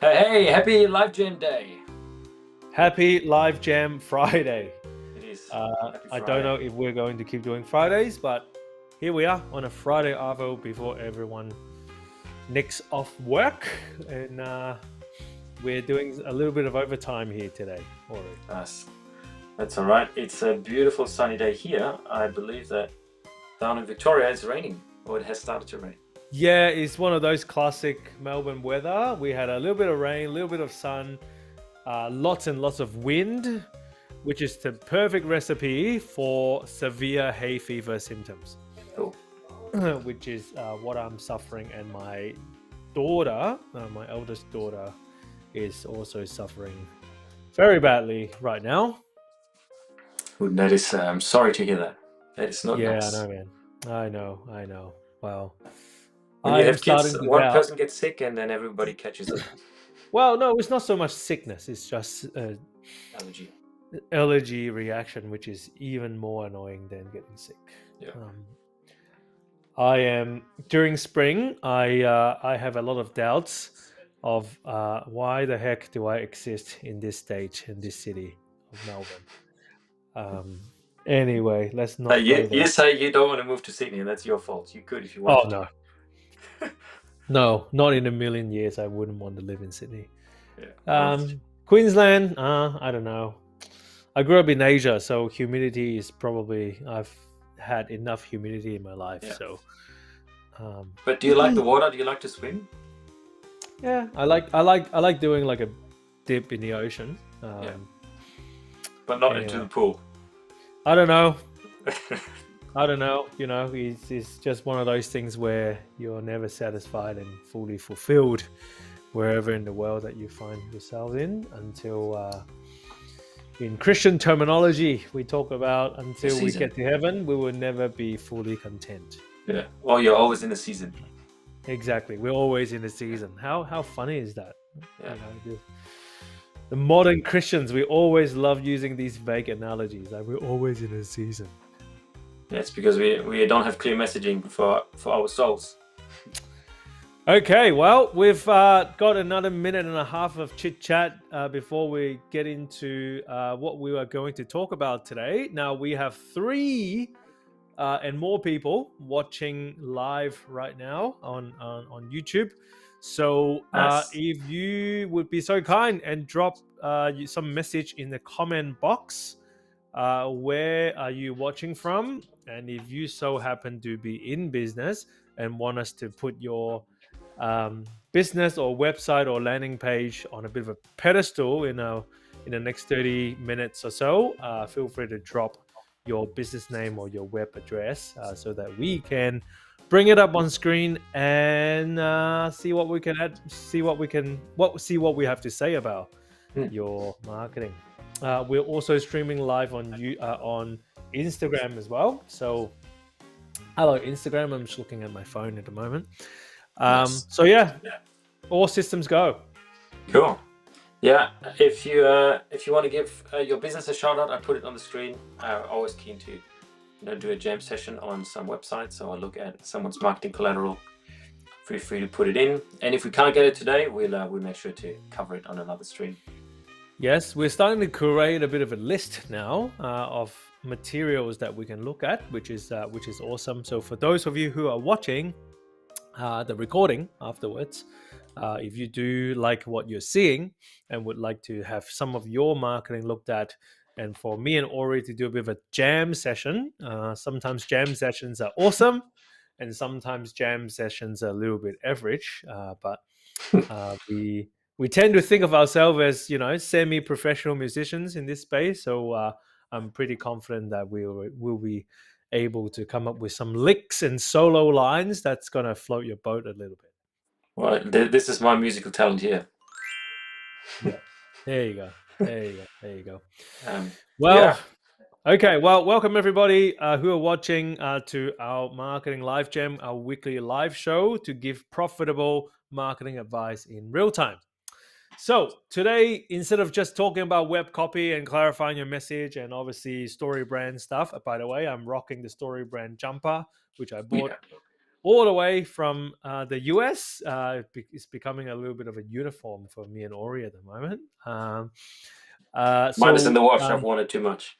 Hey, happy Live Jam Day. Happy Live Jam Friday. It is. Happy I don't Friday. know if we're going to keep doing Fridays, but here we are on a Friday Arvo before everyone nicks off work. And we're doing a little bit of overtime here today, Ori. Nice. That's all right. It's a beautiful sunny day here. I believe that down in Victoria it's raining, or it has started to rain. Yeah, it's one of those classic Melbourne weather. We had a little bit of rain, a little bit of sun, lots and lots of wind, which is the perfect recipe for severe hay fever symptoms. Cool. Which is what I'm suffering, and my daughter, my eldest daughter, is also suffering very badly right now. That is. I'm sorry to hear that. That is not Yeah, I nice. know, man. I know. Well, When I you am have kids, starting to one doubt. person gets sick and then everybody catches it. Well, no, it's not so much sickness. It's just Allergy. allergy reaction, which is even more annoying than getting sick. Yeah. I am during spring. I have a lot of doubts of why the heck do I exist in this state in this city of Melbourne. Anyway, let's not go You there. say you don't want to move to Sydney, and that's your fault. You could if you Oh wanted to. no, no, not in a million years. I wouldn't want to live in Sydney. Yeah. Well, Queensland, I don't know. I grew up in Asia, so humidity is probably I've had enough humidity in my life. yeah. So, But do you like the water? Do you like to swim? yeah, I like doing like a dip in the ocean. Yeah. But not into the Anyway, pool. I don't know. I don't know. It's just one of those things where you're never satisfied and fully fulfilled wherever in the world that you find yourself in until, in Christian terminology, we talk about until we Season. get to heaven, we will never be fully content. Yeah. Well, you're always in the season. Exactly. We're always in a season. How funny is that? Yeah. The modern Christians, we always love using these vague analogies. Like we're always in a season. Yeah, it's because we don't have clear messaging for our souls. Okay, well, we've got another minute and a half of chit chat before we get into what we are going to talk about today. Now, we have three and more people watching live right now on YouTube. So, Nice. if you would be so kind and drop some message in the comment box, where are you watching from? And if you so happen to be in business and want us to put your business or website or landing page on a bit of a pedestal in the next 30 minutes or so, feel free to drop your business name or your web address so that we can bring it up on screen and see what we can add, see what we have to say about Hmm. your marketing. We're also streaming live on Instagram as well. So, hello Instagram. I'm just looking at my phone at the moment. Nice. So yeah, all systems go. Cool. Yeah. If you want to give your business a shout out, I put it on the screen. I'm always keen to do a jam session on some websites, or look at someone's marketing collateral. Feel free to put it in. And if we can't get it today, we'll make sure to cover it on another stream. Yes, we're starting to create a bit of a list now of materials that we can look at, which is awesome. So for those of you who are watching the recording afterwards, if you do like what you're seeing and would like to have some of your marketing looked at, and for me and Ori to do a bit of a jam session, sometimes jam sessions are awesome, and sometimes jam sessions are a little bit average, but we tend to think of ourselves as semi-professional musicians in this space. So I'm pretty confident that we'll be able to come up with some licks and solo lines that's gonna float your boat a little bit. Well, this is my musical talent here. Yeah, there you go. There you go. Yeah. Well, okay. Well, welcome everybody who are watching to our Marketing Live Jam, our weekly live show to give profitable marketing advice in real time. So today, instead of just talking about web copy and clarifying your message and obviously StoryBrand stuff, by the way, I'm rocking the StoryBrand jumper, which I bought Yeah. all the way from the US. It's becoming a little bit of a uniform for me and Ori at the moment. Mine is in So the wash. I've worn it too much.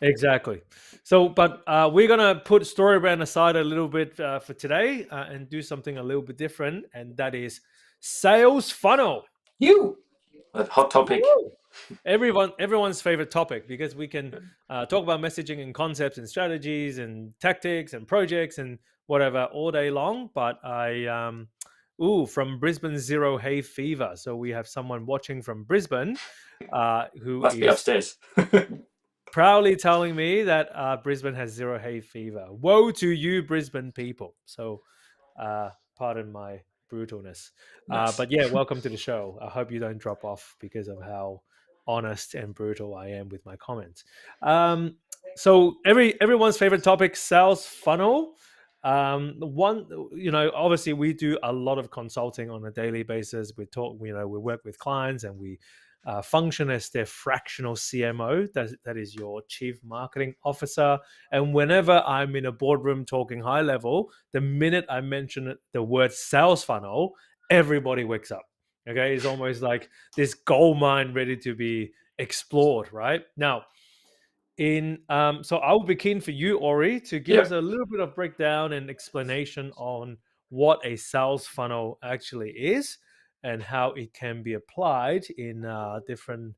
exactly. So, but we're gonna put StoryBrand aside a little bit for today and do something a little bit different, and that is sales funnel. You, a hot topic. Woo! Everyone's favorite topic, because we can talk about messaging and concepts and strategies and tactics and projects and whatever all day long. But from Brisbane, zero hay fever. So we have someone watching from Brisbane who Must be is upstairs. proudly telling me that Brisbane has zero hay fever. Woe to you, Brisbane people. So, pardon my brutalness. Nice. But yeah, welcome to the show. I hope you don't drop off because of how honest and brutal I am with my comments. So everyone's favorite topic, sales funnel. One, obviously we do a lot of consulting on a daily basis. We talk, we work with clients, and we function as their fractional CMO. That is your chief marketing officer. And whenever I'm in a boardroom talking high level, the minute I mention the word sales funnel, everybody wakes up. Okay, it's almost like this gold mine ready to be explored. Right now, so I will be keen for you, Ori, to give Yeah. us a little bit of breakdown and explanation on what a sales funnel actually is and how it can be applied in different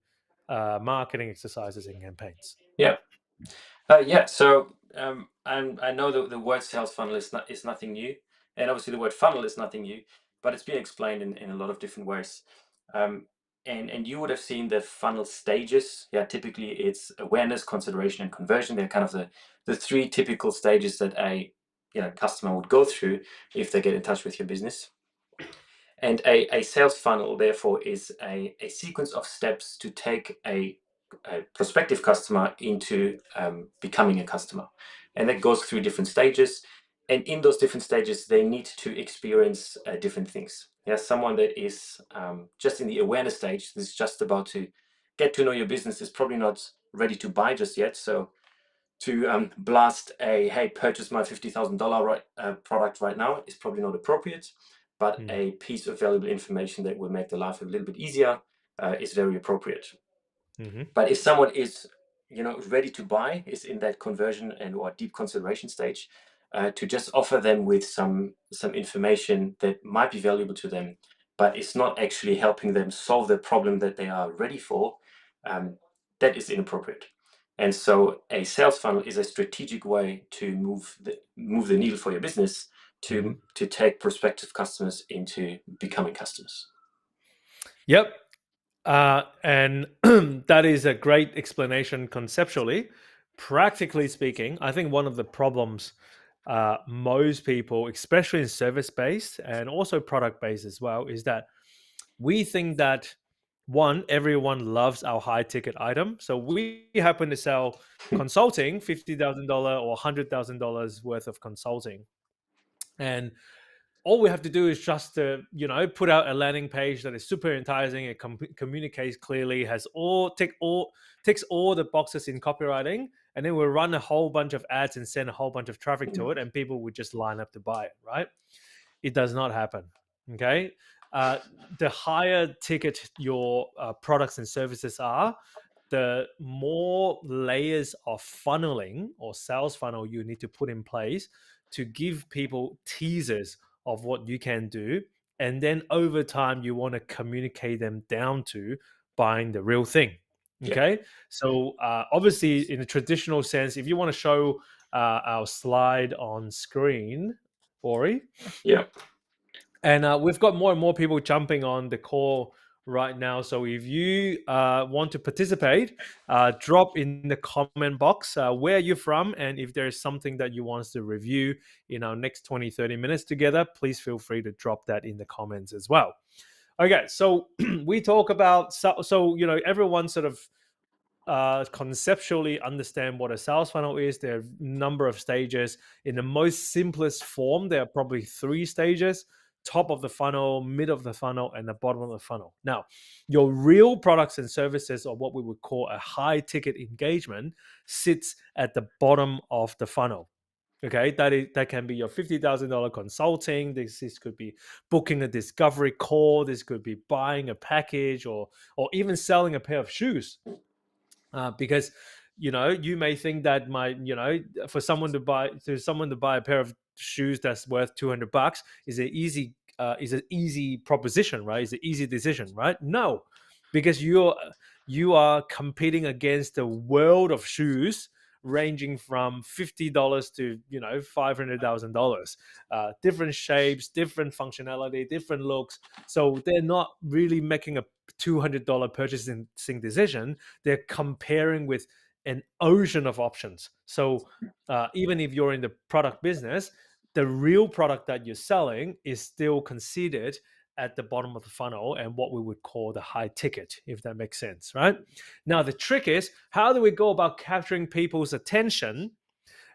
marketing exercises and campaigns. Yeah. Yeah. So I know that the word sales funnel is nothing new, and obviously the word funnel is nothing new, but it's been explained in a lot of different ways. Um, and you would have seen the funnel stages. Yeah, typically it's awareness, consideration, and conversion. They're kind of the three typical stages that a customer would go through if they get in touch with your business. And a sales funnel, therefore, is a sequence of steps to take a prospective customer into becoming a customer. And that goes through different stages. And in those different stages, they need to experience different things. Yeah, someone that is just in the awareness stage, this is just about to get to know your business, is probably not ready to buy just yet. So to blast a hey, purchase my $50,000 product right now is probably not appropriate, but Mm. a piece of valuable information that will make the life a little bit easier is very appropriate. Hmm. But if someone is ready to buy, is in that conversion and or deep consideration stage, to just offer them with some information that might be valuable to them, but it's not actually helping them solve the problem that they are ready for, that is inappropriate. And so a sales funnel is a strategic way to move the needle for your business Hmm. to take prospective customers into becoming customers. Yep. And that is a great explanation conceptually. Practically speaking, I think one of the problems most people, especially in service based and also product based as well, is that we think that one, everyone loves our high ticket item. So we happen to sell consulting, $50,000 or $100,000 worth of consulting. And all we have to do is just to put out a landing page that is super enticing. It communicates clearly, has ticks all the boxes in copywriting, and then we'll run a whole bunch of ads and send a whole bunch of traffic to it, and people would just line up to buy it. Right? It does not happen. Okay. uh, the higher ticket your products and services are, the more layers of funneling or sales funnel you need to put in place to give people teasers of what you can do. And then over time, you want to communicate them down to buying the real thing. Yeah, Okay. So, obviously, in a traditional sense, if you want to show our slide on screen, Ori, yeah, and we've got more and more people jumping on the call right now. So if you want to participate, drop in the comment box where you're from. And if there's something that you want us to review in our next 20-30 minutes together, please feel free to drop that in the comments as well. Okay, so we talk about, everyone sort of conceptually understand what a sales funnel is. There are a number of stages. In the most simplest form, there are probably 3 stages: top of the funnel, mid of the funnel, and the bottom of the funnel. Now, your real products and services, or what we would call a high ticket engagement, sits at the bottom of the funnel. Okay, that can be your $50,000 consulting. This could be booking a discovery call. This could be buying a package, or even selling a pair of shoes. Because you may think that for someone to buy a pair of shoes that's worth $200 is an easy proposition, right? It's an easy decision, right? No, because you are competing against a world of shoes ranging from $50 to $500,000, different shapes, different functionality, different looks. So they're not really making a $200 purchasing decision. They're comparing with an ocean of options. So even if you're in the product business, the real product that you're selling is still considered at the bottom of the funnel and what we would call the high ticket, if that makes sense, right? Now, the trick is, how do we go about capturing people's attention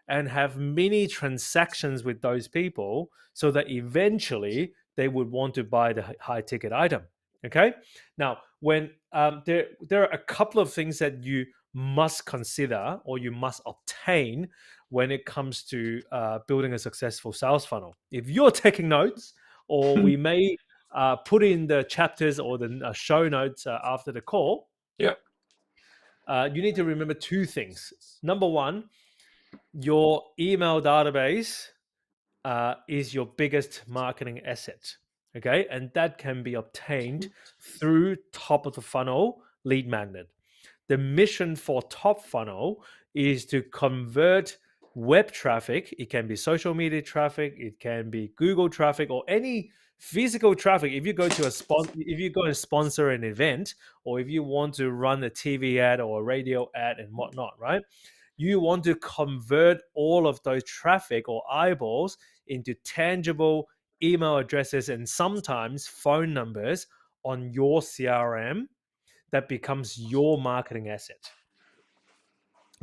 and have mini transactions with those people so that eventually they would want to buy the high ticket item? Okay. Now, when there are a couple of things that you must consider or you must obtain when it comes to building a successful sales funnel. If you're taking notes, or we may put in the chapters or the show notes after the call, Yeah. you need to remember two things. Number one, your email database is your biggest marketing asset. Okay. And that can be obtained through top of the funnel lead magnet. The mission for top funnel is to convert web traffic. It can be social media traffic, it can be Google traffic, or any physical traffic. If you go to if you go and sponsor an event, or if you want to run a TV ad or a radio ad and whatnot, right? You want to convert all of those traffic or eyeballs into tangible email addresses and sometimes phone numbers on your CRM that becomes your marketing asset.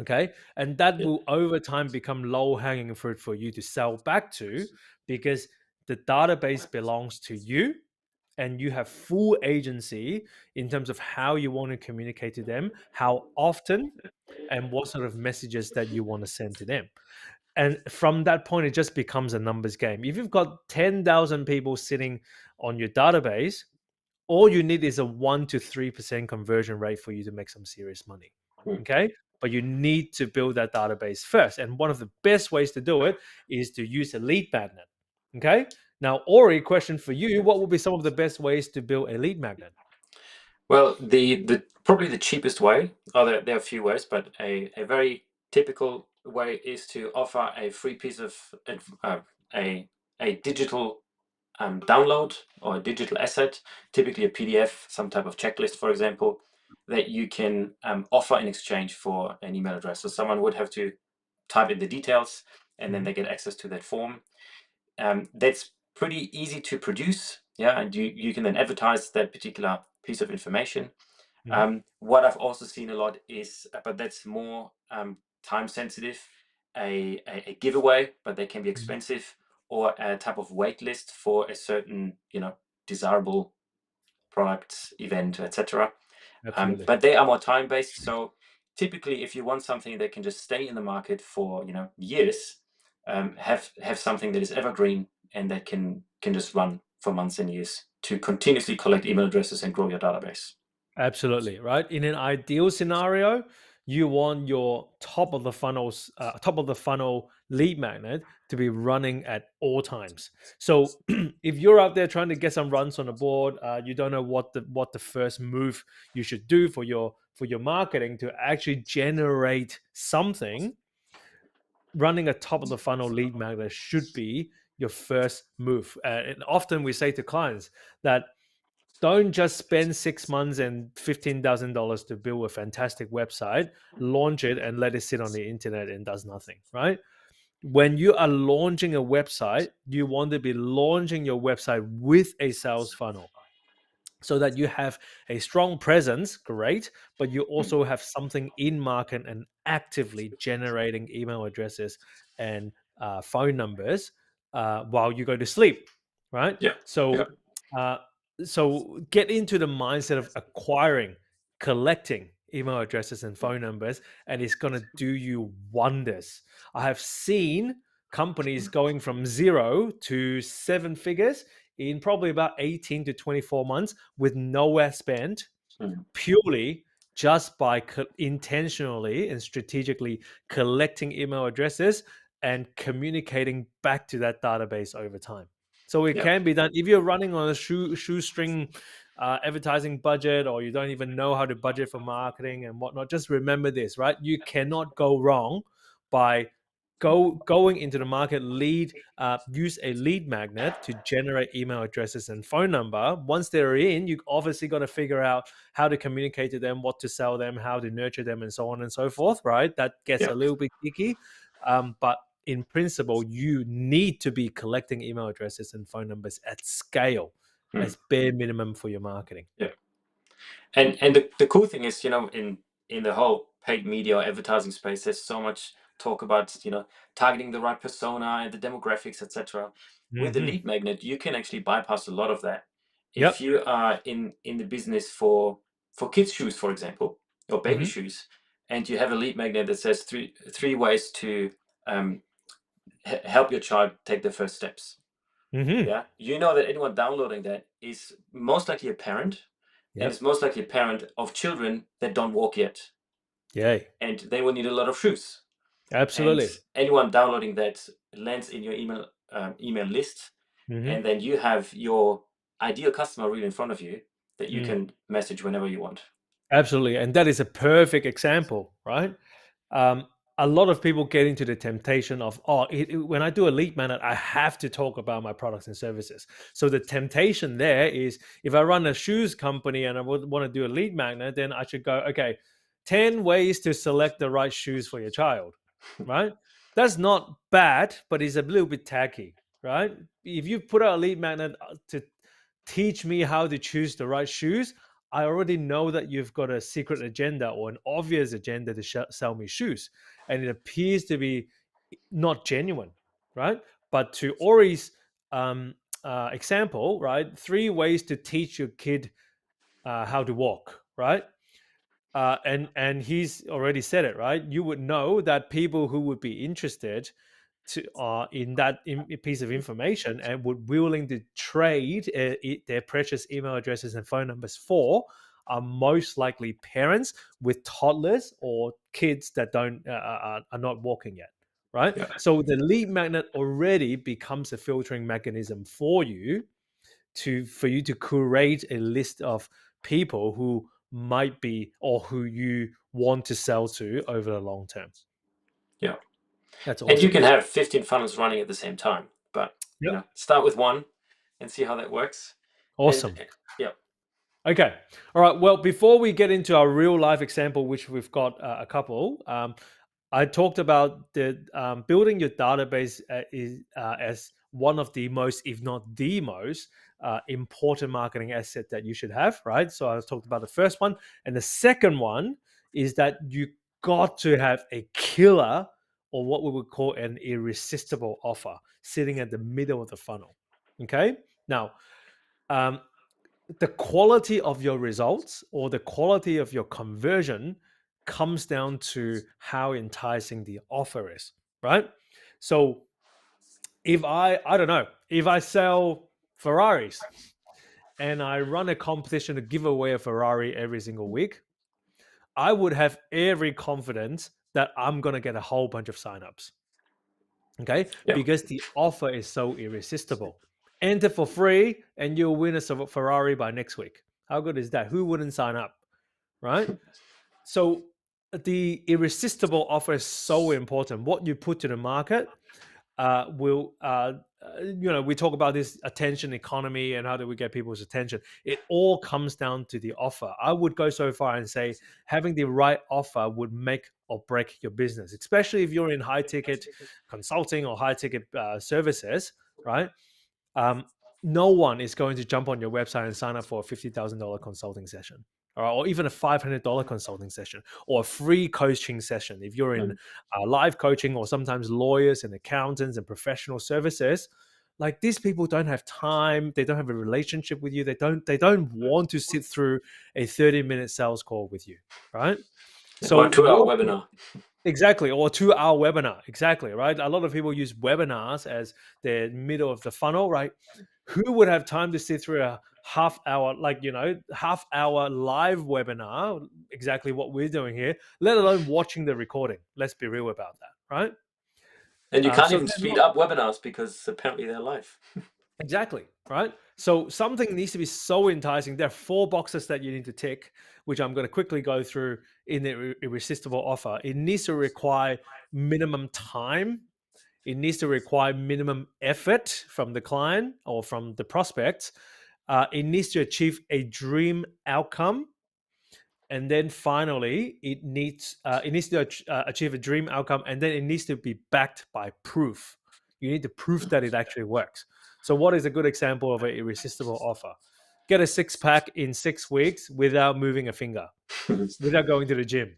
Okay. And that Yeah. will over time become low hanging fruit for you to sell back to, because the database belongs to you and you have full agency in terms of how you want to communicate to them, how often, and what sort of messages that you want to send to them. And from that point, it just becomes a numbers game. If you've got 10,000 people sitting on your database, all you need is a 1 to 3% conversion rate for you to make some serious money. Hmm. Okay. But you need to build that database first. And one of the best ways to do it is to use a lead magnet. Okay. Now, Ori, question for you. What would be some of the best ways to build a lead magnet? Well, the probably the cheapest way, or there are a few ways, but a very typical way is to offer a free piece of a digital download or a digital asset, typically a PDF, some type of checklist, for example, that you can offer in exchange for an email address. So someone would have to type in the details, and then Mhm, they get access to that form. That's pretty easy to produce, yeah, and you can then advertise that particular piece of information. mhm, What I've also seen a lot is, but that's more time sensitive, a giveaway, but they can be mhm. expensive, or a type of wait list for a certain, desirable product, event, etc. Absolutely. But they are more time based. So typically, if you want something that can just stay in the market for years, have something that is evergreen and that can just run for months and years to continuously collect email addresses and grow your database. Absolutely, right? In an ideal scenario, you want your top of the funnel lead magnet to be running at all times. So if you're out there trying to get some runs on the board, you don't know what the first move you should do for your marketing to actually generate something. Running a top of the funnel lead magnet should be your first move. And often we say to clients that don't just spend 6 months and $15,000 to build a fantastic website, launch it, and let it sit on the internet and does nothing, right? When you are launching a website, you want to be launching your website with a sales funnel so that you have a strong presence, great, but you also have something in market and actively generating email addresses and phone numbers while you go to sleep, right? Yeah, yeah, So, uh, so get into the mindset of acquiring, collecting email addresses and phone numbers, and it's going to do you wonders. I have seen companies going from 0 to 7 figures in probably about 18 to 24 months with nowhere spent, Mm. purely just by intentionally and strategically collecting email addresses and communicating back to that database over time. So it Yeah. can be done if you're running on a shoestring advertising budget, or you don't even know how to budget for marketing and whatnot. Just remember this, right? You cannot go wrong by going into the market, use a lead magnet to generate email addresses and phone number. Once they're in, you obviously got to figure out how to communicate to them, what to sell them, how to nurture them, and so on and so forth, right? That gets Yeah. a little bit tricky, but in principle, you need to be collecting email addresses and phone numbers at scale Mm. as bare minimum for your marketing. Yeah. And the cool thing is, in the whole paid media or advertising space, there's so much talk about, targeting the right persona and the demographics, etc. With the Mm-hmm. lead magnet, you can actually bypass a lot of that. If Yep. you are in the business for kids' shoes, for example, or baby Mm-hmm. shoes, and you have a lead magnet that says three ways to help your child take their first steps. Mm-hmm. Yeah, you know that anyone downloading that is most likely a parent, and it's Yep. most likely a parent of children that don't walk yet, Yay. and they will need a lot of shoes. And Absolutely. anyone downloading that lands in your email list, Mm-hmm. and then you have your ideal customer really in front of you that you Mm. can message whenever you want. Absolutely. And that is a perfect example, right? Um, a lot of people get into the temptation of, when I do a lead magnet, I have to talk about my products and services. So the temptation there is, if I run a shoes company and I would want to do a lead magnet, then I should go, okay, 10 ways to select the right shoes for your child, right? That's not bad, but it's a little bit tacky, right? If you put out a lead magnet to teach me how to choose the right shoes, I already know that you've got a secret agenda or an obvious agenda to sell me shoes. And it appears to be not genuine, right? But to Ori's example, right? 3 ways to teach your kid how to walk, right? And he's already said it, right? You would know that people who would be interested in that piece of information and would willing to trade their precious email addresses and phone numbers for are most likely parents with toddlers or kids that don't are not walking yet, right? Yeah, So the lead magnet already becomes a filtering mechanism for you to curate a list of people who might be or who you want to sell to over the long term. yeah. That's And you awesome. can have 15 funnels running at the same time, but Yep. start with one and see how that works. And Awesome. yeah, Okay. All right. Well, before we get into our real life example, which we've got a couple, I talked about the building your database as one of the most, if not the most, important marketing asset that you should have. Right. So I talked about the first one, and the second one is that you got to have a killer, or what we would call an irresistible offer, sitting at the middle of the funnel. Okay. Now, um, the quality of your results or the quality of your conversion comes down to how enticing the offer is, right? So if I don't know, if I sell Ferraris and I run a competition to give away a Ferrari every single week, I would have every confidence that I'm going to get a whole bunch of signups. Okay, yeah, because the offer is so irresistible. Enter for free and you'll win a Ferrari by next week. How good is that? Who wouldn't sign up, right? So the irresistible offer is so important. What you put to the market will we talk about this attention economy and how do we get people's attention. It all comes down to the offer. I would go so far and say having the right offer would make or break your business, especially if you're in high ticket consulting or high ticket services, right? um, no one is going to jump on your website and sign up for a $50,000 consulting session, or even a $500 consulting session, or a free coaching session. If you're in mm, live coaching, or sometimes lawyers and accountants and professional services, like, these people don't have time. They don't have a relationship with you. They don't want to sit through a 30-minute sales call with you, right? Or a So 2 hour webinar. exactly, or 2 hour webinar, exactly, right? A lot of people use webinars as the middle of the funnel, right? Who would have time to sit through a half hour, like, half hour live webinar, exactly what we're doing here, let alone watching the recording? Let's be real about that, right? And you can't So even speed up webinars because apparently they're live. exactly, right? So something needs to be so enticing. There are 4 boxes that you need to tick, which I'm going to quickly go through in the irresistible offer. It needs to require minimum time. It needs to require minimum effort from the client or from the prospect. It needs to achieve a dream outcome, and then finally, it needs to achieve a dream outcome, and then it needs to be backed by proof. You need to prove that it actually works. So, what is a good example of an irresistible offer? Get a 6 pack in 6 weeks without moving a finger, without going to the gym,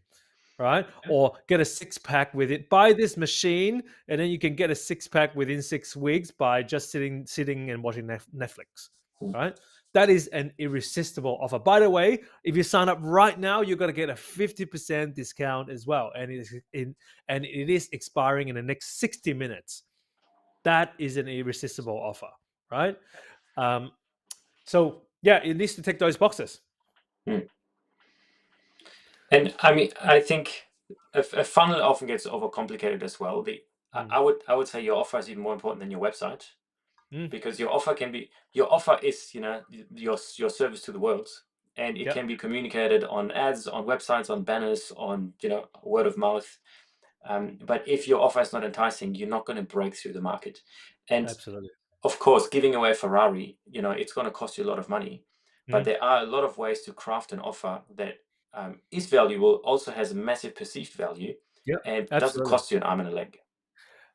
right? Or get a 6 pack with it. Buy this machine, and then you can get a 6 pack within 6 weeks by just sitting and watching Netflix, right? That is an irresistible offer. By the way, if you sign up right now, you're going to get a 50% discount as well, and it is expiring in the next 60 minutes. That is an irresistible offer, right? Um, so yeah, it needs to tick those boxes. Hmm. And I mean, I think a funnel often gets overcomplicated as well. Mm. I would say your offer is even more important than your website, Mm. because your offer is, your service to the world, and it Yep, can be communicated on ads, on websites, on banners, on, word of mouth. But if your offer is not enticing, you're not going to break through the market. And absolutely. of course, giving away a Ferrari, it's going to cost you a lot of money. But Mm. there are a lot of ways to craft an offer that is valuable, also has a massive perceived value, Yep, and doesn't absolutely. cost you an arm and a leg.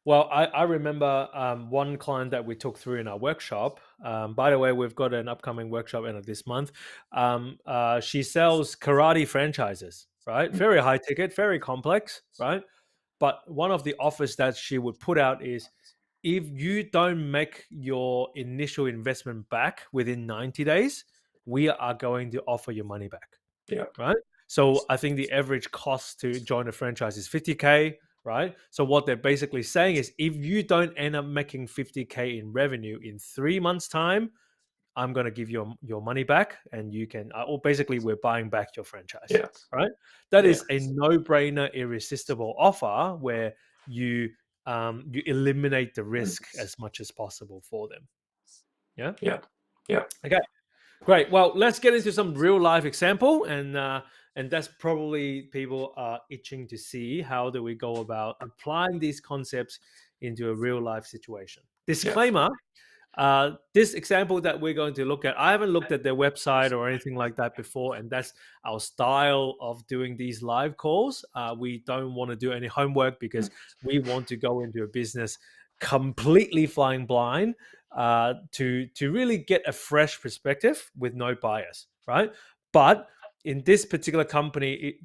Well, I remember one client that we took through in our workshop. By the way, we've got an upcoming workshop end of this month. She sells karate franchises, right? Mm. Very high ticket, very complex, right? But one of the offers that she would put out is, if you don't make your initial investment back within 90 days, we are going to offer your money back, Yeah, right? So I think the average cost to join a franchise is 50K, right? So what they're basically saying is, if you don't end up making 50K in revenue in 3 months' time, I'm going to give you your money back, and you can, or basically, we're buying back your franchise, yeah, right? That yeah, is a no-brainer, irresistible offer where you you eliminate the mm, risk as much as possible for them. Yeah. yeah, yeah. Okay. Great. Well, let's get into some real life example, and that's probably people are itching to see how do we go about applying these concepts into a real life situation. Yeah. Disclaimer: this example that we're going to look at, I haven't looked at their website or anything like that before, and that's our style of doing these live calls. We don't want to do any homework because we want to go into a business completely flying blind, to really get a fresh perspective with no bias, right? But in this particular company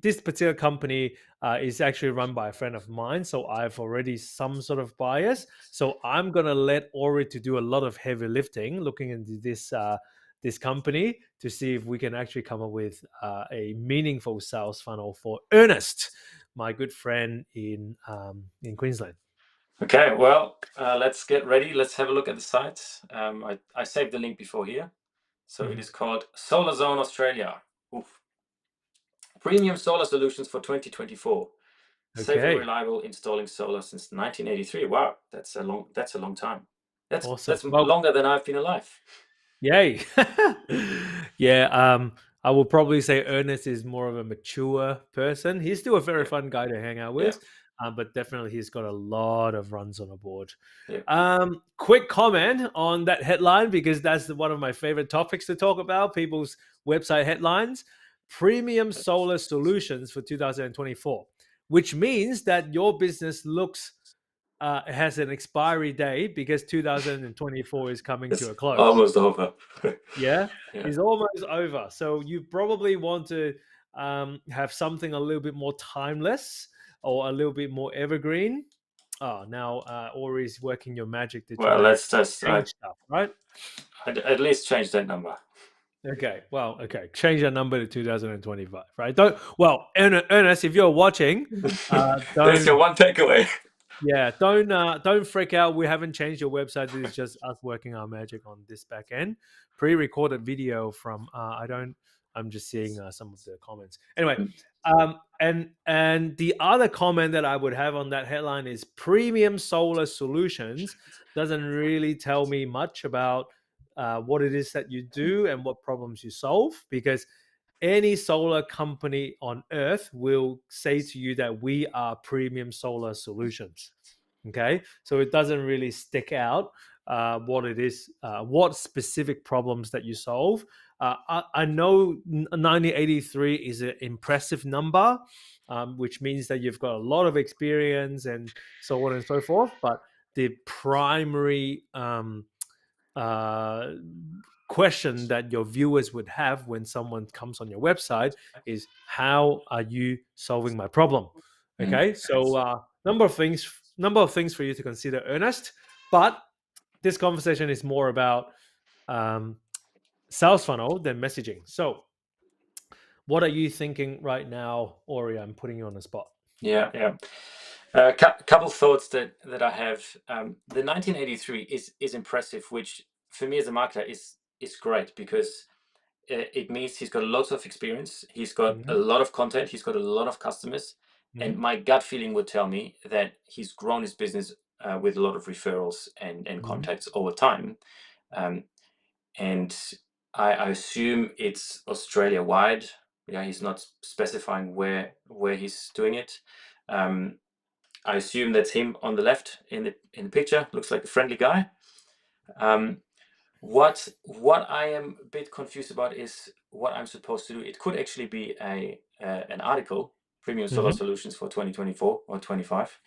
is actually run by a friend of mine, so I've already some sort of bias. So I'm gonna let Ori to do a lot of heavy lifting, looking into this company to see if we can actually come up with a meaningful sales funnel for Ernest, my good friend in Queensland. Okay, well, let's get ready. Let's have a look at the site. I saved the link before here. So it Mhm. is called Solar Zone Australia. Oof. Premium solar solutions for 2024. Safe and Okay, reliable installing solar since 1983. Wow, that's a long time. awesome. That's Well, longer than I've been alive. yay. Yeah, I will probably say Ernest is more of a mature person. He's still a very Yeah, fun guy to hang out yeah, with, but definitely he's got a lot of runs on the board. yeah. Quick comment on that headline, because that's one of my favorite topics to talk about, people's website headlines. Premium solar solutions for 2024, which means that your business looks has an expiry date because 2024 is coming to It's a close. almost over. Yeah, Yeah. is almost over. So you probably want to have something a little bit more timeless or a little bit more evergreen. Oh, now Ori's working your magic to try Well, to let's just change stuff, right? at least change that number. Okay. Well, okay. Change that number to 2025, right? Don't. Well, Ernest, if you're watching, There's your don't. one takeaway. Yeah, don't freak out. We haven't changed your website. This is just us working our magic on this back end. Pre-recorded video from I don't. I'm just seeing some of the comments. Anyway, and the other comment that I would have on that headline is premium solar solutions doesn't really tell me much about what it is that you do and what problems you solve, because any solar company on earth will say to you that we are premium solar solutions. Okay, so it doesn't really stick out what it is, what specific problems that you solve. I know 1983 is an impressive number, which means that you've got a lot of experience and so on and so forth. But the primary uh, question that your viewers would have when someone comes on your website is, how are you solving my problem? Mm. Okay, so number of things for you to consider, Ernest. But this conversation is more about um, sales funnel than messaging. So what are you thinking right now, Ori? I'm putting you on the spot. Yeah, yeah. Couple thoughts that I have. The 1983 is impressive, which for me as a marketer is great, because it means he's got lots of experience, he's got a Mm-hmm. lot of content, he's got a lot of customers, and Mm-hmm. my gut feeling would tell me that he's grown his business with a lot of referrals and Mm-hmm. contacts over time. Um, and I assume it's Australia wide. Yeah, he's not specifying where he's doing it. Um, I assume that's him on the left in the picture. Looks like a friendly guy. Um, what I am a bit confused about is what I'm supposed to do. It could actually be an article, Premium Solar Mm-hmm. Solutions for 2024 or 25.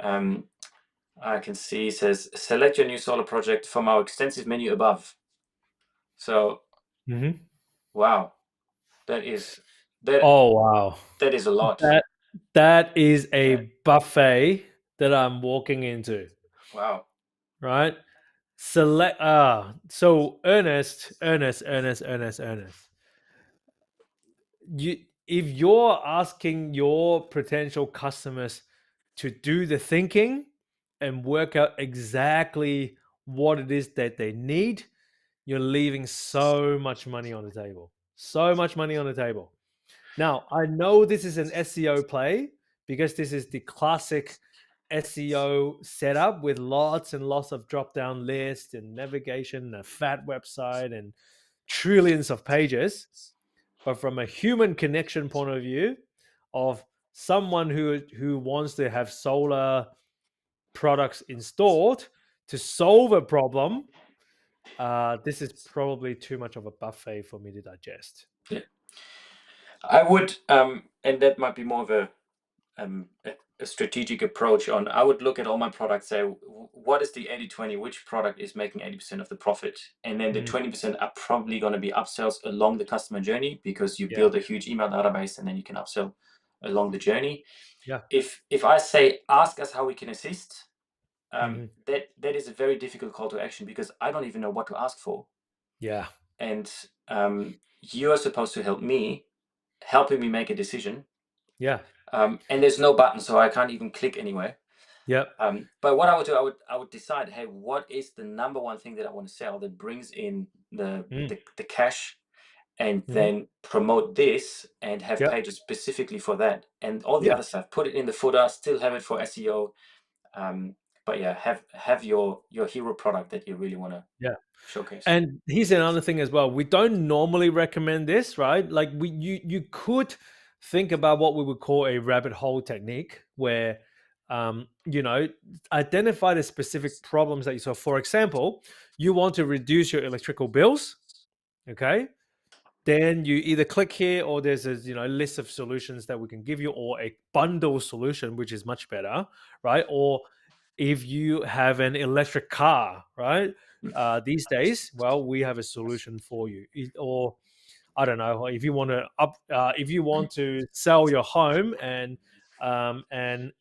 Um, I can see it says select your new solar project from our extensive menu above. So Mm-hmm. wow, that is that Oh wow, that is a lot. that that is Yeah. a buffet that I'm walking into, Wow. right? Select so Ernest. You, if you're asking your potential customers to do the thinking and work out exactly what it is that they need, you're leaving so much money on the table. So much money on the table. Now, I know this is an SEO play because this is the classic SEO setup with lots and lots of drop down lists and navigation, a fat website, and trillions of pages. But from a human connection point of view, of someone who wants to have solar products installed to solve a problem, this is probably too much of a buffet for me to digest. Yeah. I would, and that might be more of a strategic approach on. I would look at all my products, say what is the 80/20, which product is making 80% of the profit, and then the Mm, 20% are probably going to be upsells along the customer journey, because you yeah, build a huge email database and then you can upsell along the journey. yeah, If I say ask us how we can assist, mhm, that is a very difficult call to action, because I don't even know what to ask for, yeah, and you are supposed to help me, helping me make a decision. yeah, And there's no button, so I can't even click anywhere. yep, But what I would do, I would decide, hey, what is the number one thing that I want to sell that brings in mm, the cash, and mhm, then promote this and have yep, pages specifically for that, and all the yeah, other stuff. Put it in the footer, still have it for SEO. But yeah, have your hero product that you really want to yeah. showcase. And here's another thing as well. We don't normally recommend this, right? Like you could think about what we would call a rabbit hole technique, where identify the specific problems that you solve. For example, you want to reduce your electrical bills, okay? Then you either click here, or there's a list of solutions that we can give you, or a bundle solution, which is much better, right? Or if you have an electric car, right? These days, well, we have a solution for you. Or I don't know, if you want to if you want to sell your home and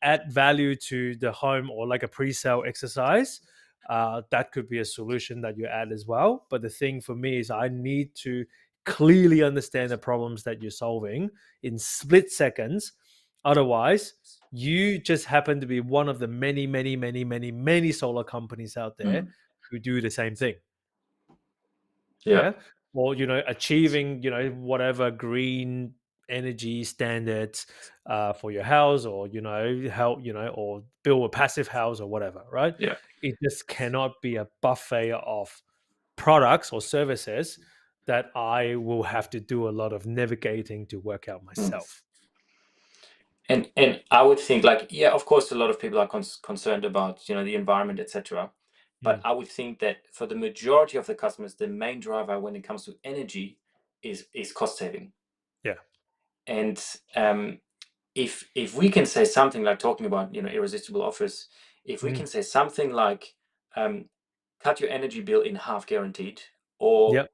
add value to the home, or like a pre-sale exercise, that could be a solution that you add as well. But the thing for me is I need to clearly understand the problems that you're solving in split seconds. Otherwise, you just happen to be one of the many, many, many, many, many solar companies out there Mm. who do the same thing. Yeah. Yeah. Or, achieving, whatever green energy standards for your house, or, help, or build a passive house or whatever, right? Yeah. It just cannot be a buffet of products or services that I will have to do a lot of navigating to work out Mm. myself. And I would think, like, yeah, of course, a lot of people are concerned about, the environment, etc. But Mm. I would think that for the majority of the customers, the main driver when it comes to energy is cost saving. Yeah. And if we can say something like, talking about, irresistible offers, if we Mm. can say something like, cut your energy bill in half guaranteed, or Yep.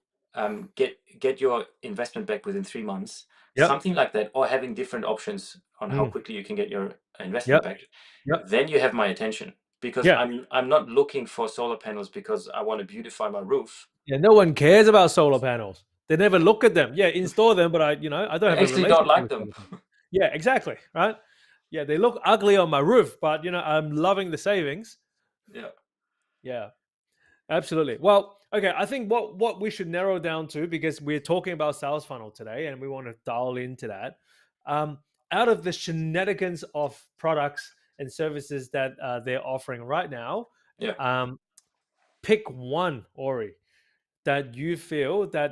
get your investment back within 3 months, Yep. something like that, or having different options on how Mm. quickly you can get your investment Yep. back, Yep. then you have my attention. Because Yeah. I'm not looking for solar panels because I want to beautify my roof. Yeah. No one cares about solar panels. They never look at them. Yeah, install them, but I don't I have a actually don't relationship like with them. solar panels. Yeah, exactly. Right. Yeah, they look ugly on my roof, but I'm loving the savings. Yeah. Yeah. Absolutely. Well, okay. I think what we should narrow down to, because we're talking about sales funnel today, and we want to dial into that. Um, Out of the shenanigans of products and services that they're offering right now, Yeah. um, pick one, Ori, that you feel that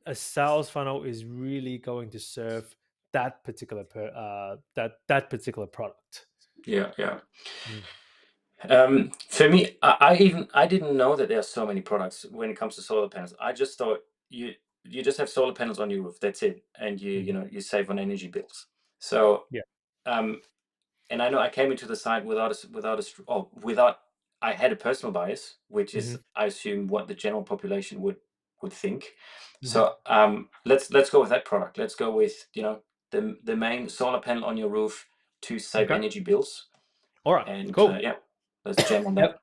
a sales funnel is really going to serve that particular that particular product. Yeah. Yeah. Mm. For me, I didn't know that there are so many products when it comes to solar panels. I just thought you just have solar panels on your roof. That's it, and Mhm. you save on energy bills. So, Yeah. um, and I know I came into the site without I had a personal bias, which is, Hmm. I assume, what the general population would think. Hmm. So, let's go with that product. Let's go with, the main solar panel on your roof to save Okay. energy bills, All right. and Cool. yeah, let's jam on Yep. that.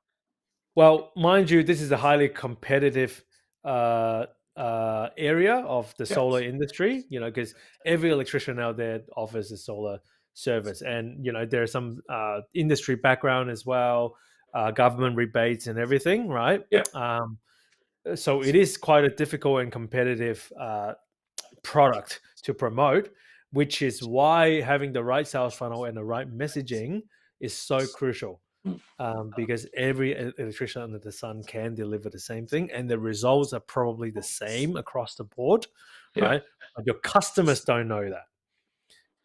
Well, mind you, this is a highly competitive uh, area of the Yeah. solar industry. Because every electrician out there offers a solar service, and there's some industry background as well, government rebates and everything, right? Yeah. So it is quite a difficult and competitive product to promote, which is why having the right sales funnel and the right messaging is so crucial. Mm. Because every electrician under the sun can deliver the same thing, and the results are probably the same across the board, Yeah. right? But your customers don't know that,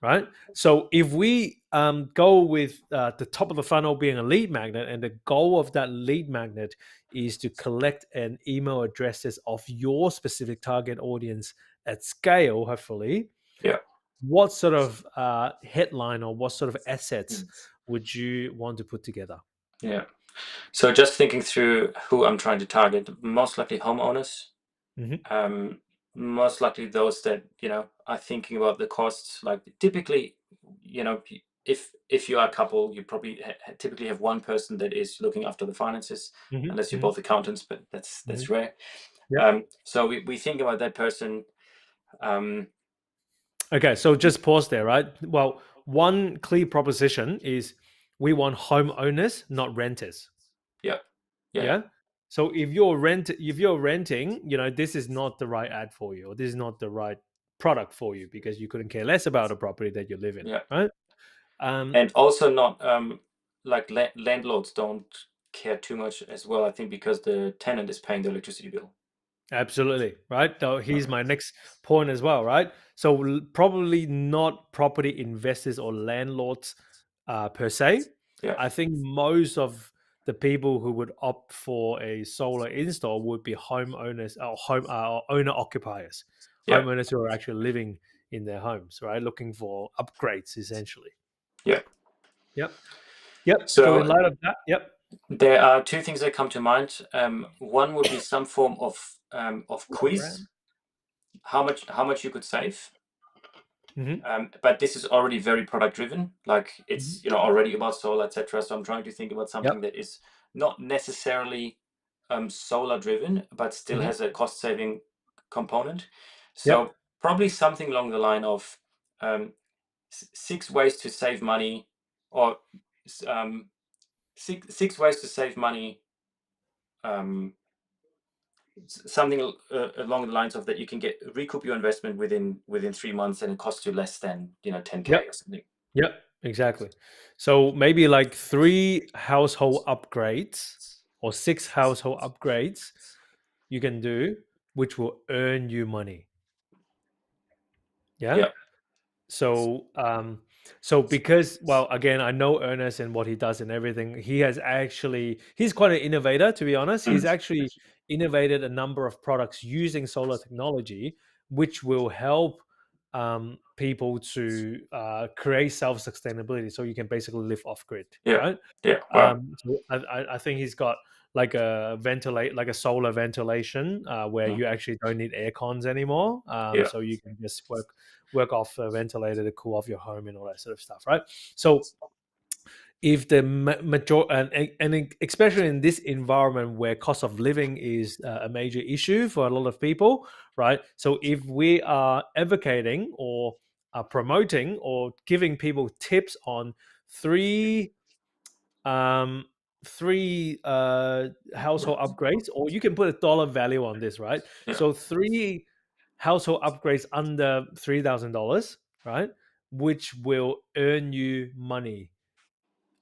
right? So if we go with the top of the funnel being a lead magnet, and the goal of that lead magnet is to collect an email addresses of your specific target audience at scale, hopefully, Yeah. what sort of headline or what sort of assets Mm. would you want to put together? Yeah. So just thinking through who I'm trying to target, most likely homeowners, Hmm. um, most likely those that, are thinking about the costs. Like, typically, if you are a couple, you probably typically have one person that is looking after the finances, Hmm. unless you're Hmm. both accountants, but Hmm. that's rare. Yep. So we think about that person. Um, Okay, so just pause there, right? Well, one clear proposition is we want homeowners, not renters. yeah. Yeah. Yeah. Yeah. So if you're renting, this is not the right ad for you, or this is not the right product for you, because you couldn't care less about a property that you live in, Yeah. right? Um, And also not, like, landlords don't care too much as well, I think, because the tenant is paying the electricity bill. Absolutely, right? So Uh, here's my next point as well, right? So probably not property investors or landlords per se. yeah. I think most of the people who would opt for a solar install would be homeowners or owner occupiers, Yeah. homeowners who are actually living in their homes, right? Looking for upgrades, essentially. Yeah. Yep. Yep. So in So light of that, yep. there are two things that come to mind. One would be some form of quiz, StoryBrand. how much you could save. Mm-hmm. But this is already very product driven. Like, Hmm. it's, already about solar, etc. So I'm trying to think about something Yep. that is not necessarily solar driven, but still Hmm. has a cost saving component. Yep. So probably something along the line of 6 ways to save money, or um, six ways to save money. Um, Something along the lines of that you can get recoup your investment within 3 months, and it costs you less than 10K Yep. or something. Yep. Exactly. So maybe like 3 household upgrades or 6 household upgrades you can do, which will earn you money. Yeah. Yeah. So because, well, again, I know Ernest and what he does and everything. He's quite an innovator, to be honest. He's Mm. actually innovated a number of products using solar technology, which will help people to create self-sustainability, so you can basically live off grid, Yeah. right? Yeah. Wow. So I think he's got like like a solar ventilation, where Mm. you actually don't need air cons anymore. Yeah. So you can just work off a ventilator to cool off your home and all that sort of stuff, right? So if the major and especially in this environment where cost of living is a major issue for a lot of people, right? So if we are advocating or promoting or giving people tips on three um three household upgrades, or you can put a dollar value on this, right? Yeah. So three household upgrades under $3,000, right, which will earn you money,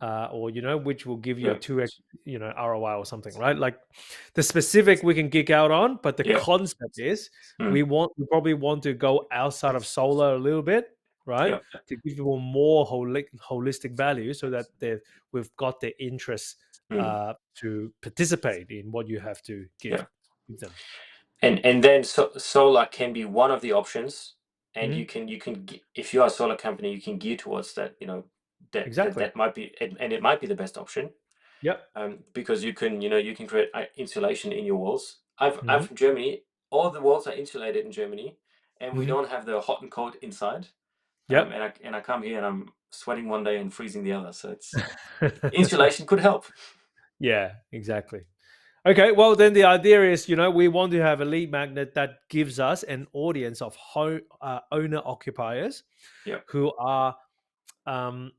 or which will give you a Yeah. 2x ROI or something, right? Like the specific we can geek out on, but the Yeah. concept is Mm. we probably want to go outside of solar a little bit, right, Yeah. to give people more holistic value, so that we've got their interest Mm. to participate in what you have to Yeah. give them. And then solar can be one of the options, and Mhm. if you are a solar company, you can gear towards that. Exactly. That might be, and it might be the best option, Yep. because you can create insulation in your walls. I'm Hmm. from Germany. All the walls are insulated in Germany, and we Hmm. don't have the hot and cold inside. Yep. And I come here and I'm sweating one day and freezing the other. So it's insulation could help. Yeah, exactly. Okay, well then the idea is, we want to have a lead magnet that gives us an audience of owner occupiers Yeah. who are um,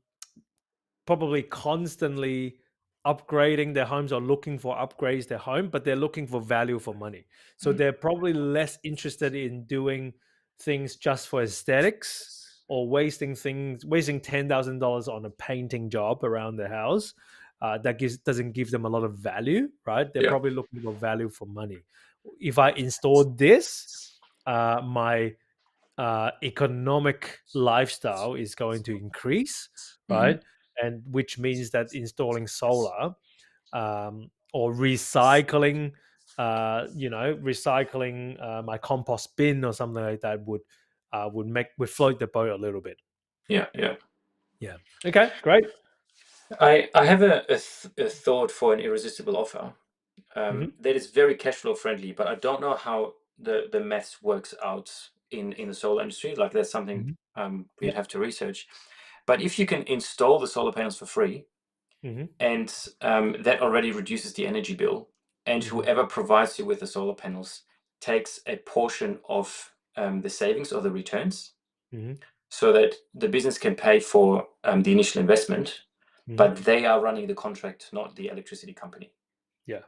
probably constantly upgrading their homes or looking for upgrades their home, but they're looking for value for money. So Mm. they're probably less interested in doing things just for aesthetics, or wasting $10,000 on a painting job around the house. That doesn't give them a lot of value, right? They're Yeah. probably looking for value for money. If I install this, my economic lifestyle is going to increase, Hmm. right? And which means that installing solar, or recycling, my compost bin or something like that would float the boat a little bit. Yeah. Yeah. Yeah. Okay. Great. I have a thought for an irresistible offer, Hmm. that is very cash flow friendly, but I don't know how the maths works out in the solar industry. Like that's something Hmm. we'd Yep. have to research. But if you can install the solar panels for free, Hmm. and that already reduces the energy bill, and Hmm. whoever provides you with the solar panels takes a portion of the savings or the returns, Hmm. so that the business can pay for the initial investment, Hmm. but they are running the contract, not the electricity company. Yeah.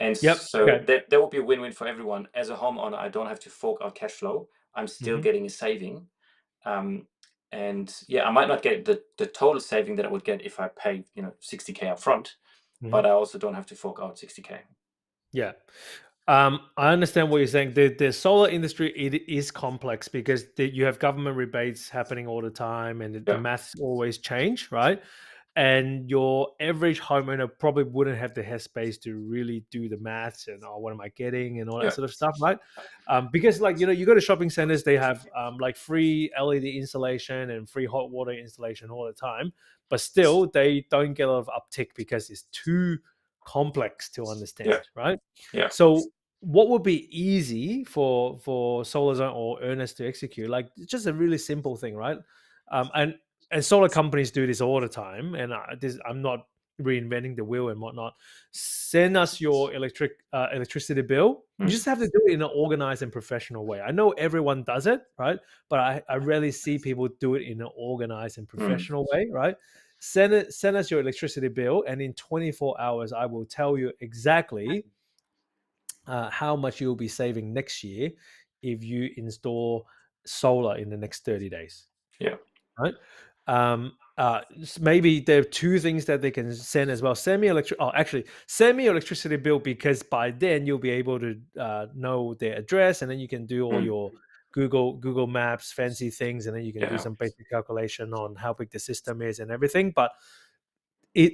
And Yep. so Okay. that would be a win-win for everyone. As a homeowner, I don't have to fork out cash flow. I'm still Hmm. getting a saving. Um, and yeah, I might not get the total saving that I would get if I pay 60K up front, Hmm. but I also don't have to fork out 60K. Yeah. I understand what you're saying. The solar industry, it is complex because you have government rebates happening all the time, and the Yeah. maths always change, right? And your average homeowner probably wouldn't have the headspace to really do the maths and, oh, what am I getting and all that Yeah. sort of stuff, right? Because like you go to shopping centers, they have like free LED installation and free hot water installation all the time, but still they don't get a lot of uptick because it's too complex to Yeah. understand, right? Yeah. So what would be easy for SolarZone or Earnest to execute? Like it's just a really simple thing, right? And solar companies do this all the time, and I'm not reinventing the wheel and whatnot, send us your electricity bill. You just have to do it in an organized and professional way. I know everyone does it, right? But I rarely see people do it in an organized and Mm. professional way, right? Send us your electricity bill, and in 24 hours, I will tell you exactly how much you'll be saving next year if you install solar in the next 30 days, Yeah. right? Maybe there are two things that they can send as well. Send me your electricity bill, because by then you'll be able to know their address, and then you can do all Mm. your Google Maps fancy things, and then you can do Yeah. some basic calculation on how big the system is and everything. But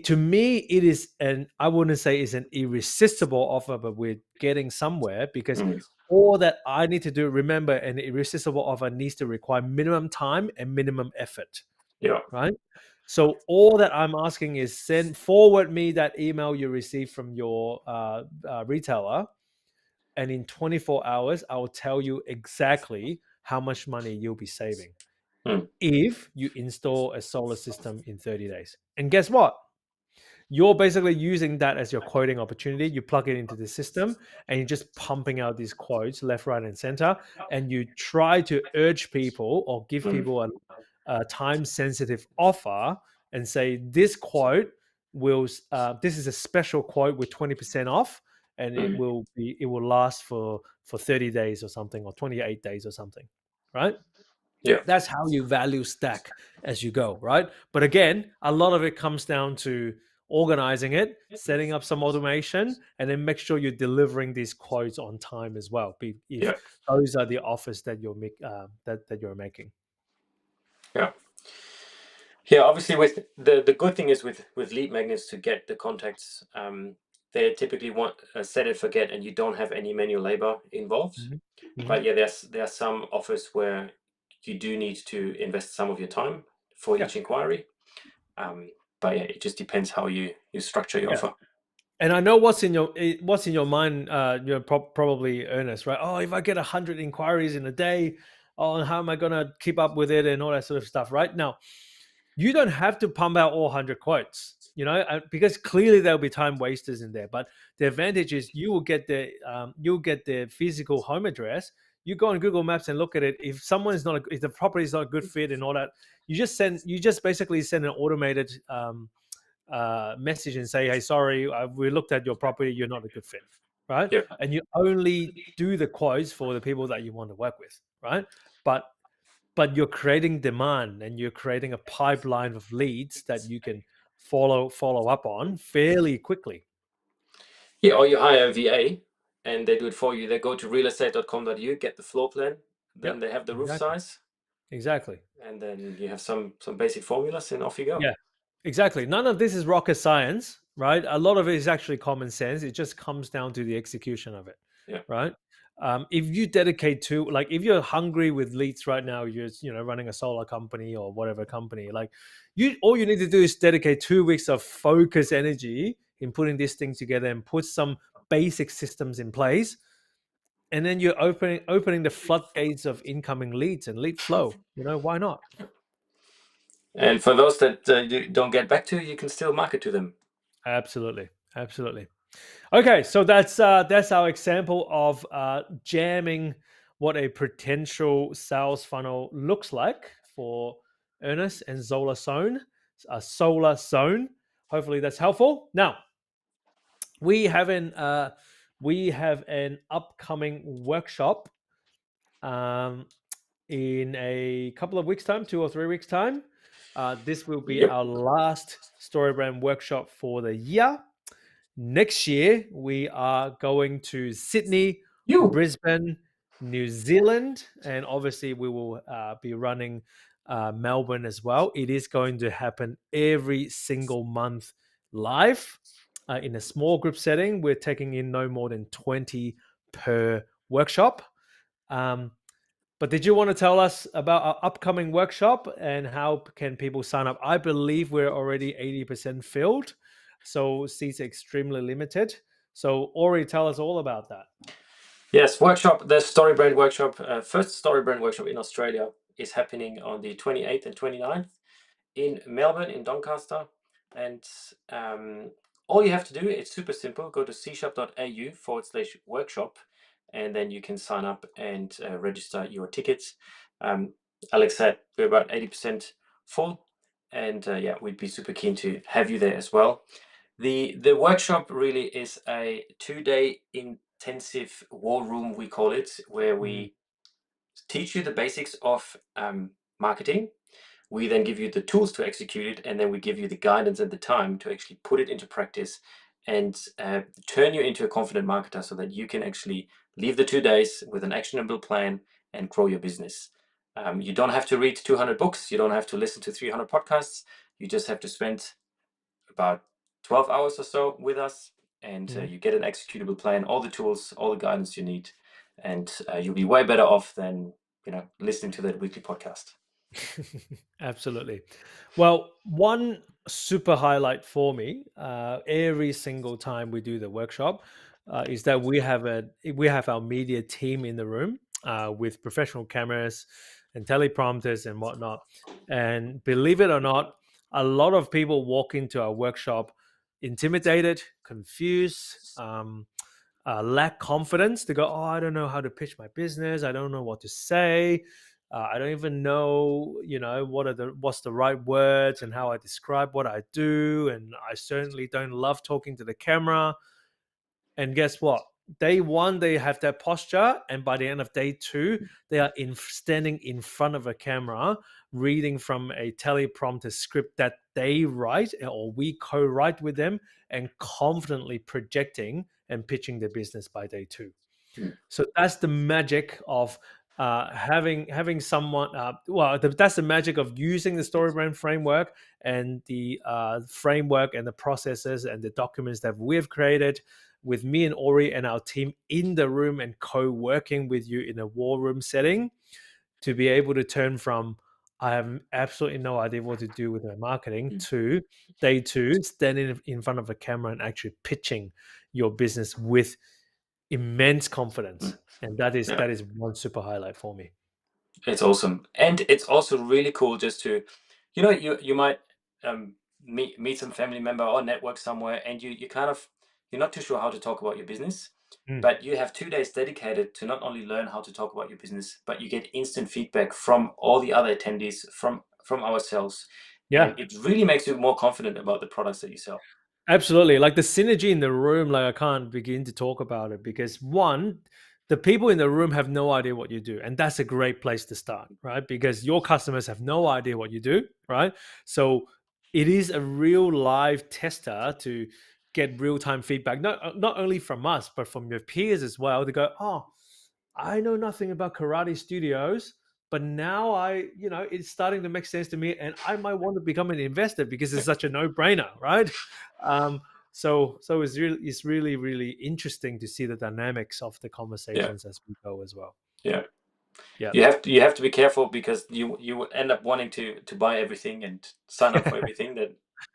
to me, it is I wouldn't say it's an irresistible offer, but we're getting somewhere, because Mm. all that I need to do, remember, an irresistible offer needs to require minimum time and minimum effort, Yeah. right? So all that I'm asking is forward me that email you received from your retailer, and in 24 hours, I will tell you exactly how much money you'll be saving Mm. if you install a solar system in 30 days. And guess what? You're basically using that as your quoting opportunity. You plug it into the system, and you're just pumping out these quotes left, right, and center. And you try to urge people or give Mm. people a time sensitive offer and say, this quote this is a special quote with 20% off, and Mm. it will last for 30 days or something, or 28 days or something, right? Yeah. That's how you value stack as you go, right? But again, a lot of it comes down to organizing it, setting up some automation, and then make sure you're delivering these quotes on time as well, if Yeah. those are the offers that that you're making. Yeah. Yeah, obviously, with the good thing is with lead magnets, to get the contacts, they typically want set and forget, and you don't have any manual labor involved. Mhm. Mhm. But yeah, there are some offers where you do need to invest some of your time for Yeah, each inquiry. Um, but yeah, it just depends how you structure your yeah. offer. And I know what's in your mind. You're probably earnest, right? Oh, if I get 100 inquiries in a day, oh, how am I gonna keep up with it and all that sort of stuff, right? Now, you don't have to pump out all 100 quotes, because clearly there'll be time wasters in there. But the advantage is you'll get the physical home address. You go on Google Maps and look at it. If if the property is not a good fit and all that, you just basically send an automated message and say, hey, sorry, we looked at your property, you're not a good fit, right? Yeah. And you only do the quotes for the people that you want to work with, right? but but you're creating demand, and you're creating a pipeline of leads that you can follow up on fairly quickly. Yeah, or you hire a VA and they do it for you. They go to realestate.com.au, get the floor plan, then Yep, they have the roof exactly, size, exactly. and then you have some basic formulas, and off you go. Yeah, exactly. None of this is rocket science, right? A lot of it is actually common sense. It just comes down to the execution of it, Yeah. right? If you dedicate to, like, if you're hungry with leads right now, you're running a solar company or whatever company, like, all you need to do is dedicate 2 weeks of focus energy in putting this thing together and put some basic systems in place, and then you're opening the floodgates of incoming leads and lead flow. Why not? And for those that you don't get back to, you can still market to them. Absolutely, absolutely. Okay, so that's our example of jamming what a potential sales funnel looks like for Ernest and Zola Zone, a Solar Zone. Hopefully that's helpful. Now we have an upcoming workshop um, in a couple of weeks' time, 2 or 3 weeks' time. This will be Yep. our last StoryBrand workshop for the year. Next year, we are going to Sydney, You. Brisbane, New Zealand, and obviously we will be running Melbourne as well. It is going to happen every single month live in a small group setting. We're taking in no more than 20 per workshop. Um, but did you want to tell us about our upcoming workshop and how can people sign up? I believe we're already 80% filled, so seats are extremely limited. So Ori, tell us all about that. Yes, workshop. The StoryBrand workshop, first StoryBrand workshop in Australia, is happening on the 28th and 29th in Melbourne, in Doncaster. And all you have to do, it's super simple. Go to c-sharp.au/workshop, and then you can sign up and register your tickets. Alex said we're about 80% full, and yeah, we'd be super keen to have you there as well. The workshop really is a 2-day intensive war room, we call it, where we teach you the basics of marketing. We then give you the tools to execute it, and then we give you the guidance and the time to actually put it into practice and turn you into a confident marketer so that you can actually leave the 2 days with an actionable plan and grow your business. You don't have to read 200 books. You don't have to listen to 300 podcasts. You just have to spend about 12 hours or so with us, and you get an executable plan, all the tools, all the guidance you need, and you'll be way better off than listening to that weekly podcast. Absolutely. Well, one super highlight for me every single time we do the workshop is that we have our media team in the room with professional cameras and teleprompters and whatnot. And believe it or not, a lot of people walk into our workshop intimidated, confused, lack confidence. They go, "Oh, I don't know how to pitch my business. I don't know what to say. I don't even know, what's the right words and how I describe what I do. And I certainly don't love talking to the camera." And guess what? Day one, they have that posture, and by the end of day two, they are standing in front of a camera, reading from a teleprompter script that they write or we co-write with them, and confidently projecting and pitching their business by day two. So that's the magic of having someone. That's the magic of using the StoryBrand framework and the framework and the processes and the documents that we've created with me and Ori and our team in the room and co-working with you in a war room setting to be able to turn from I have absolutely no idea what to do with my marketing to day two, standing in front of a camera and actually pitching your business with immense confidence. And that is one super highlight for me. It's awesome, and it's also really cool just to, you might meet some family member or network somewhere, and you're not too sure how to talk about your business, but you have 2 days dedicated to not only learn how to talk about your business, but you get instant feedback from all the other attendees, from ourselves, and it really makes you more confident about the products that you sell. Absolutely. Like the synergy in the room, like I can't begin to talk about it because one, the people in the room have no idea what you do. And that's a great place to start, right? Because your customers have no idea what you do, right? So it is a real live tester to get real-time feedback, not only from us, but from your peers as well. To go, "Oh, I know nothing about karate studios, but now it's starting to make sense to me, and I might want to become an investor because it's such a no-brainer, right?" So it's really really interesting to see the dynamics of the conversations as we go as well. Yeah. Yeah. You have to be careful because you end up wanting to buy everything and sign up for everything that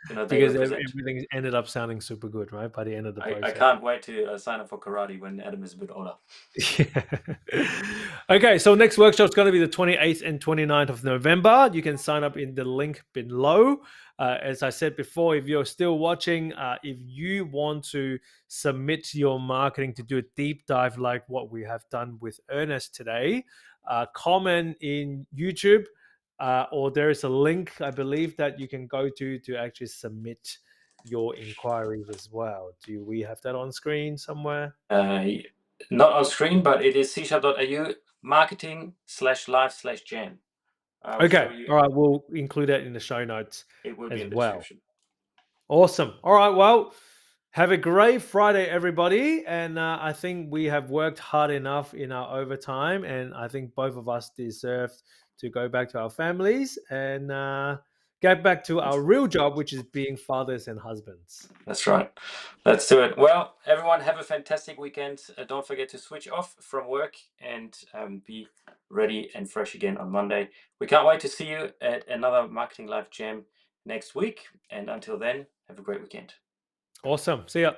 they Because represent. everything ended up sounding super good, right? By the end of the I process. can't wait to sign up for karate when Adam is a bit older. Okay, so next workshop is going to be the 28th and 29th of November. You can sign up in the link below. As I said before, if you're still watching, if you want to submit your marketing to do a deep dive like what we have done with Ernest today, comment in YouTube, or there is a link, I believe, that you can go to actually submit your inquiries as well. Do we have that on screen somewhere? Not on screen, but it is c-sharp.au marketing/live/jam. Okay. All right. We'll include that in the show notes It will be as in the well. description. Awesome. All right. Well, have a great Friday, everybody. And I think we have worked hard enough in our overtime. And I think both of us deserve to go back to our families and get back to our real job, which is being fathers and husbands. That's right. Let's do it. Well, everyone, have a fantastic weekend. Don't forget to switch off from work and be ready and fresh again on Monday. We can't wait to see you at another Marketing Live Jam next week. And until then, have a great weekend. Awesome. See ya.